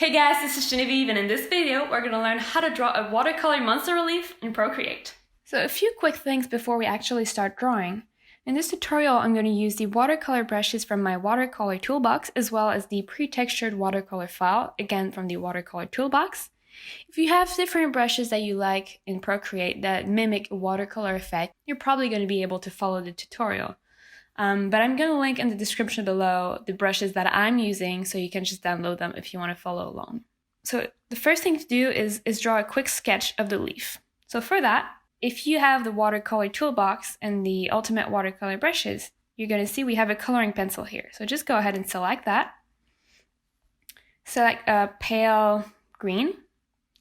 Hey guys, this is Genevieve, and in this video we're going to learn how to draw a watercolor monster relief in Procreate. So a few quick things before we actually start drawing. In this tutorial I'm going to use the watercolor brushes from my watercolor toolbox as well as the pre-textured watercolor file, again from the watercolor toolbox. If you have different brushes that you like in Procreate that mimic a watercolor effect, you're probably going to be able to follow the tutorial. But I'm going to link in the description below the brushes that I'm using so you can just download them if you want to follow along. So the first thing to do is draw a quick sketch of the leaf. So for that, if you have the watercolor toolbox and the ultimate watercolor brushes, you're going to see we have a coloring pencil here. So just go ahead and select that. Select a pale green.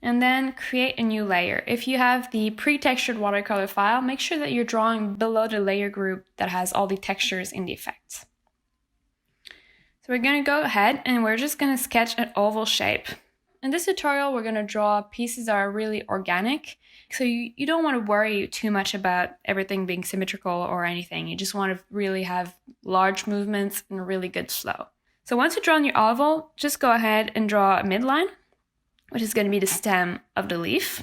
And then create a new layer. If you have the pre-textured watercolor file, make sure that you're drawing below the layer group that has all the textures in the effects. So we're going to go ahead and we're just going to sketch an oval shape. In this tutorial, we're going to draw pieces that are really organic. So you don't want to worry too much about everything being symmetrical or anything. You just want to really have large movements and a really good flow. So once you've drawn your oval, just go ahead and draw a midline, which is going to be the stem of the leaf.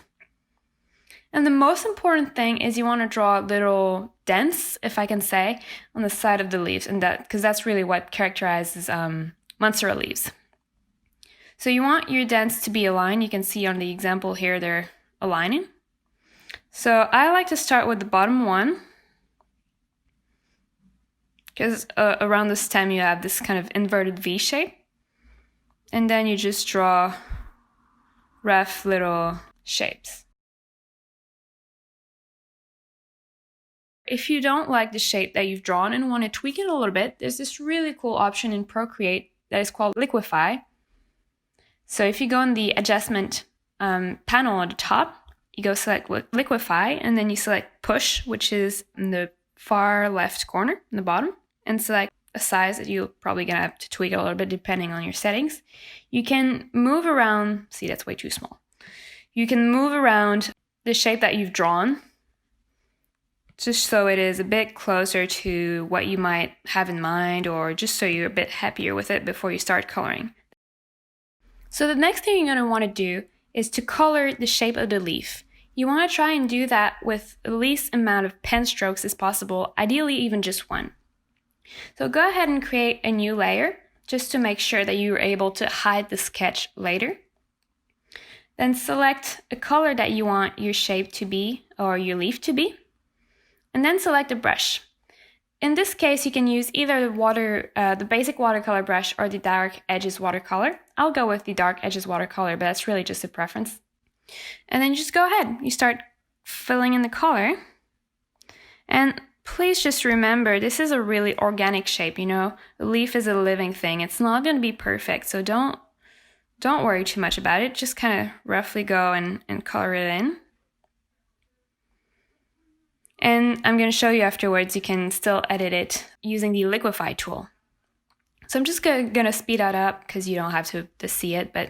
And the most important thing is you want to draw little dents, if I can say, on the side of the leaves, and because that's really what characterizes Monstera leaves. So you want your dents to be aligned. You can see on the example here they're aligning. So I like to start with the bottom one, because around the stem you have this kind of inverted V shape. And then you just draw rough little shapes. If you don't like the shape that you've drawn and want to tweak it a little bit, there's this really cool option in Procreate that is called Liquify. So if you go in the adjustment panel at the top, you go select Liquify, and then you select Push, which is in the far left corner in the bottom, and select a size that you're probably going to have to tweak a little bit depending on your settings. You can move around, see that's way too small. You can move around the shape that you've drawn just so it is a bit closer to what you might have in mind, or just so you're a bit happier with it before you start coloring. So the next thing you're going to want to do is to color the shape of the leaf. You want to try and do that with the least amount of pen strokes as possible, ideally even just one. So go ahead and create a new layer just to make sure that you're able to hide the sketch later. Then select a color that you want your shape to be or your leaf to be. And then select a brush. In this case, you can use either the basic watercolor brush or the dark edges watercolor. I'll go with the dark edges watercolor, but that's really just a preference. And then just go ahead. You start filling in the color. And please just remember, this is a really organic shape, you know? The leaf is a living thing. It's not going to be perfect, so don't worry too much about it. Just kind of roughly go and color it in. And I'm going to show you afterwards, you can still edit it using the Liquify tool. So I'm just going to speed that up because you don't have to see it, but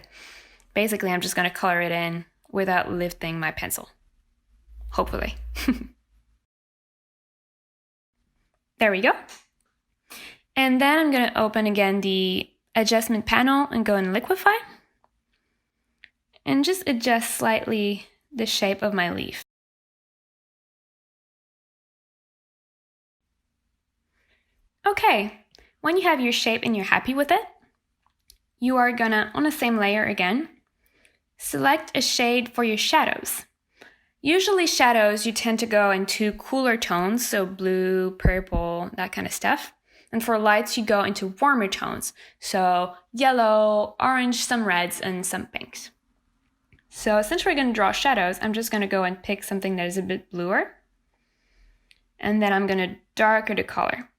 basically I'm just going to color it in without lifting my pencil. Hopefully. There we go. And then I'm going to open again the adjustment panel and go in Liquify. And just adjust slightly the shape of my leaf. Okay, when you have your shape and you're happy with it, you are gonna, on the same layer again, select a shade for your shadows. Usually shadows, you tend to go into cooler tones, so blue, purple, that kind of stuff. And for lights, you go into warmer tones, so yellow, orange, some reds, and some pinks. So since we're going to draw shadows, I'm just going to go and pick something that is a bit bluer. And then I'm going to darken the color.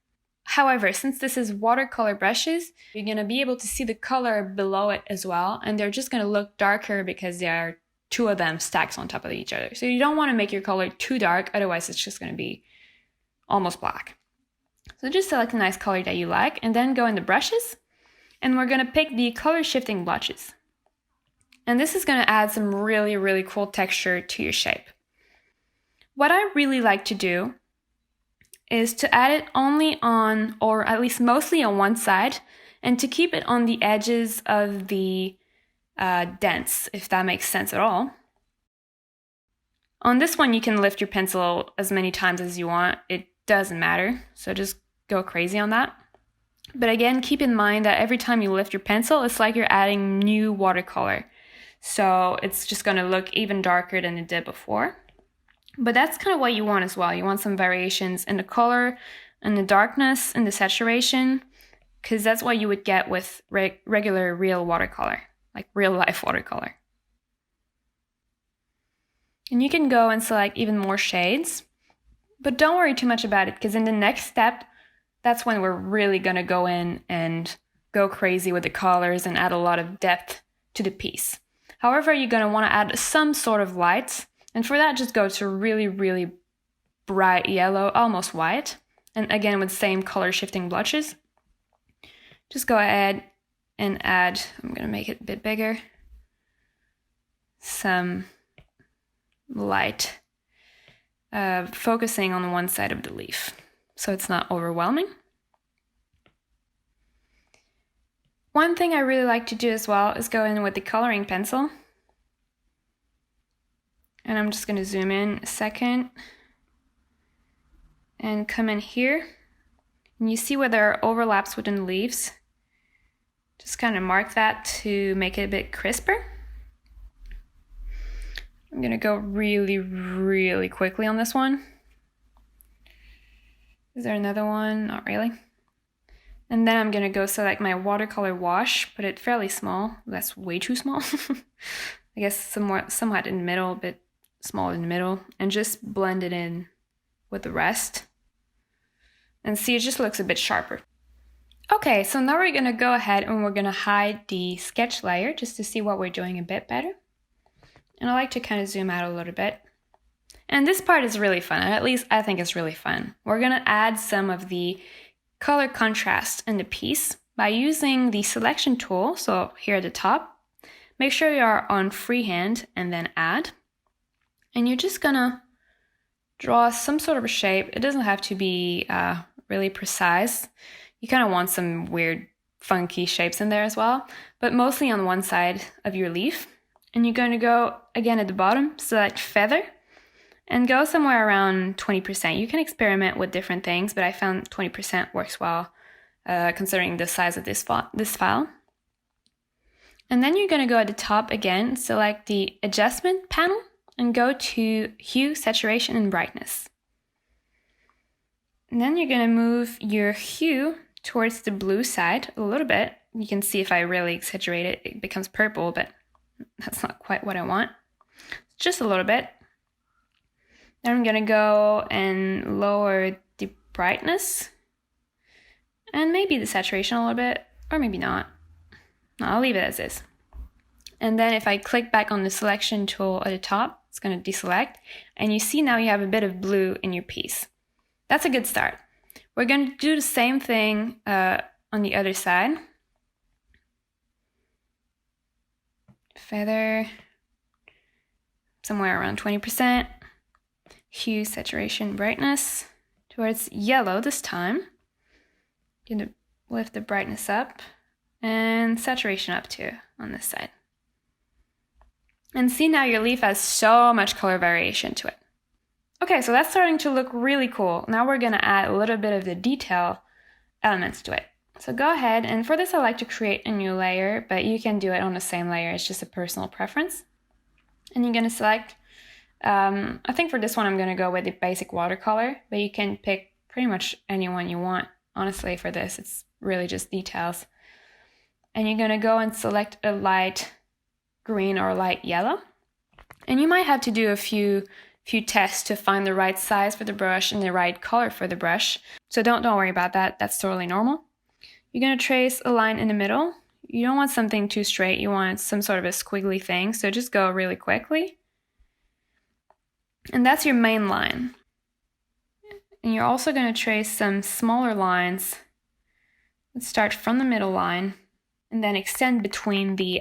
However, since this is watercolor brushes, you're going to be able to see the color below it as well. And they're just going to look darker because there are two of them stacked on top of each other. So you don't want to make your color too dark, otherwise it's just going to be almost black. So just select a nice color that you like and then go in the brushes. And we're going to pick the color shifting blotches. And this is going to add some really, really cool texture to your shape. What I really like to do is to add it only on, or at least mostly on one side, and to keep it on the edges of the dense, if that makes sense at all. On this one, you can lift your pencil as many times as you want. It doesn't matter, so just go crazy on that. But again, keep in mind that every time you lift your pencil, it's like you're adding new watercolor. So it's just going to look even darker than it did before. But that's kind of what you want as well. You want some variations in the color, and the darkness, and the saturation, because that's what you would get with regular real watercolor, like real life watercolor. And you can go and select even more shades, but don't worry too much about it, because in the next step, that's when we're really going to go in and go crazy with the colors and add a lot of depth to the piece. However, you're going to want to add some sort of light, and for that, just go to really, really bright yellow, almost white, and again with same color shifting blushes. Just go ahead and add, I'm going to make it a bit bigger, some light, focusing on the one side of the leaf, so it's not overwhelming. One thing I really like to do as well is go in with the coloring pencil. And I'm just going to zoom in a second and come in here. And you see where there are overlaps within the leaves. Just kind of mark that to make it a bit crisper. I'm going to go really, really quickly on this one. Is there another one? Not really. And then I'm going to go select my watercolor wash, put it fairly small. That's way too small. I guess somewhat in the middle, a bit small in the middle, and just blend it in with the rest. And see, it just looks a bit sharper. Okay, so now we're going to go ahead and we're going to hide the sketch layer just to see what we're doing a bit better. And I like to kind of zoom out a little bit. And this part is really fun, at least I think it's really fun. We're going to add some of the color contrast in the piece by using the selection tool. So here at the top, make sure you are on freehand and then add. And you're just going to draw some sort of a shape. It doesn't have to be really precise. You kind of want some weird, funky shapes in there as well, but mostly on one side of your leaf. And you're going to go, again, at the bottom, select feather, and go somewhere around 20%. You can experiment with different things, but I found 20% works well, considering the size of this file. And then you're going to go at the top again, select the adjustment panel, and go to hue, saturation, and brightness. And then you're going to move your hue towards the blue side a little bit. You can see if I really exaggerate it, it becomes purple, but that's not quite what I want. Just a little bit. Then I'm going to go and lower the brightness and maybe the saturation a little bit, or maybe not. No, I'll leave it as is. And then if I click back on the selection tool at the top, it's going to deselect, and you see now you have a bit of blue in your piece. That's a good start. We're going to do the same thing on the other side. Feather, somewhere around 20%. Hue, saturation, brightness, towards yellow this time. Going to lift the brightness up, and saturation up too on this side. And see, now your leaf has so much color variation to it. Okay, so that's starting to look really cool. Now we're going to add a little bit of the detail elements to it. So go ahead, and for this I like to create a new layer, but you can do it on the same layer, it's just a personal preference. And you're going to select, I think for this one I'm going to go with the basic watercolor, but you can pick pretty much any one you want. Honestly, for this, it's really just details. And you're going to go and select a light green or light yellow. And you might have to do a few tests to find the right size for the brush and the right color for the brush. So don't worry about that. That's totally normal. You're going to trace a line in the middle. You don't want something too straight. You want some sort of a squiggly thing. So just go really quickly. And that's your main line. And you're also going to trace some smaller lines. Let's start from the middle line and then extend between the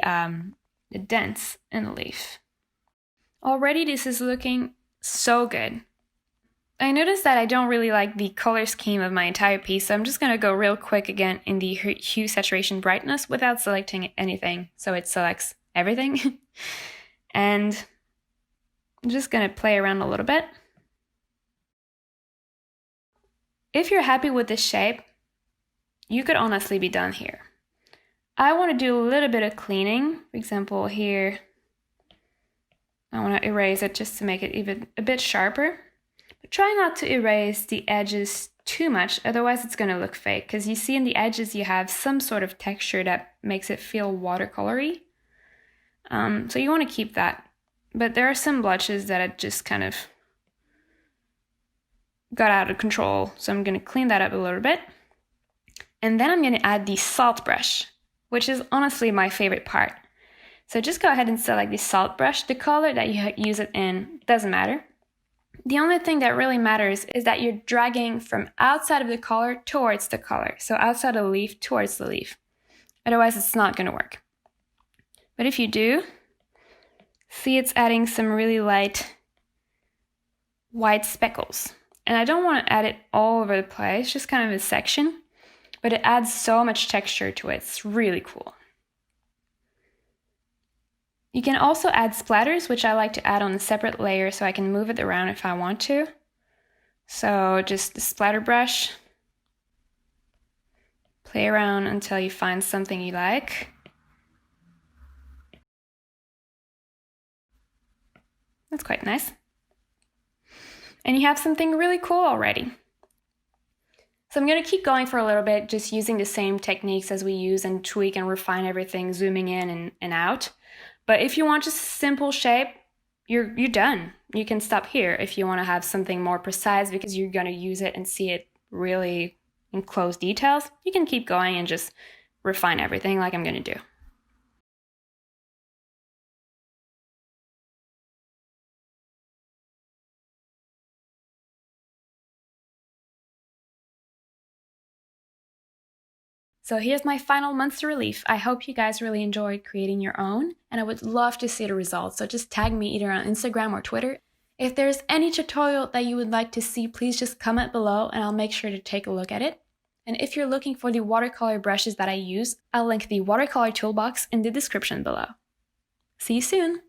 dents in the leaf. Already this is looking so good. I noticed that I don't really like the color scheme of my entire piece, so I'm just going to go real quick again in the hue, saturation, brightness without selecting anything, so it selects everything. And I'm just gonna play around a little bit. If you're happy with this shape, you could honestly be done here. I want to do a little bit of cleaning. For example, here, I want to erase it just to make it even a bit sharper. But try not to erase the edges too much, otherwise it's going to look fake. Because you see in the edges you have some sort of texture that makes it feel watercolory. So you want to keep that. But there are some blotches that I just kind of got out of control. So I'm going to clean that up a little bit. And then I'm going to add the salt brush, which is honestly my favorite part. So just go ahead and select the salt brush. The color that you use it in doesn't matter. The only thing that really matters is that you're dragging from outside of the color towards the color. So outside of the leaf towards the leaf. Otherwise, it's not going to work. But if you do, see it's adding some really light white speckles. And I don't want to add it all over the place, just kind of a section. But it adds so much texture to it. It's really cool. You can also add splatters, which I like to add on a separate layer so I can move it around if I want to. So just the splatter brush. Play around until you find something you like. That's quite nice. And you have something really cool already. So I'm going to keep going for a little bit, just using the same techniques as we use and tweak and refine everything, zooming in and out. But if you want just a simple shape, you're done. You can stop here. If you want to have something more precise because you're going to use it and see it really in close details, you can keep going and just refine everything like I'm going to do. So here's my final monster relief. I hope you guys really enjoyed creating your own, and I would love to see the results, so just tag me either on Instagram or Twitter. If there's any tutorial that you would like to see, please just comment below and I'll make sure to take a look at it. And if you're looking for the watercolor brushes that I use, I'll link the watercolor toolbox in the description below. See you soon!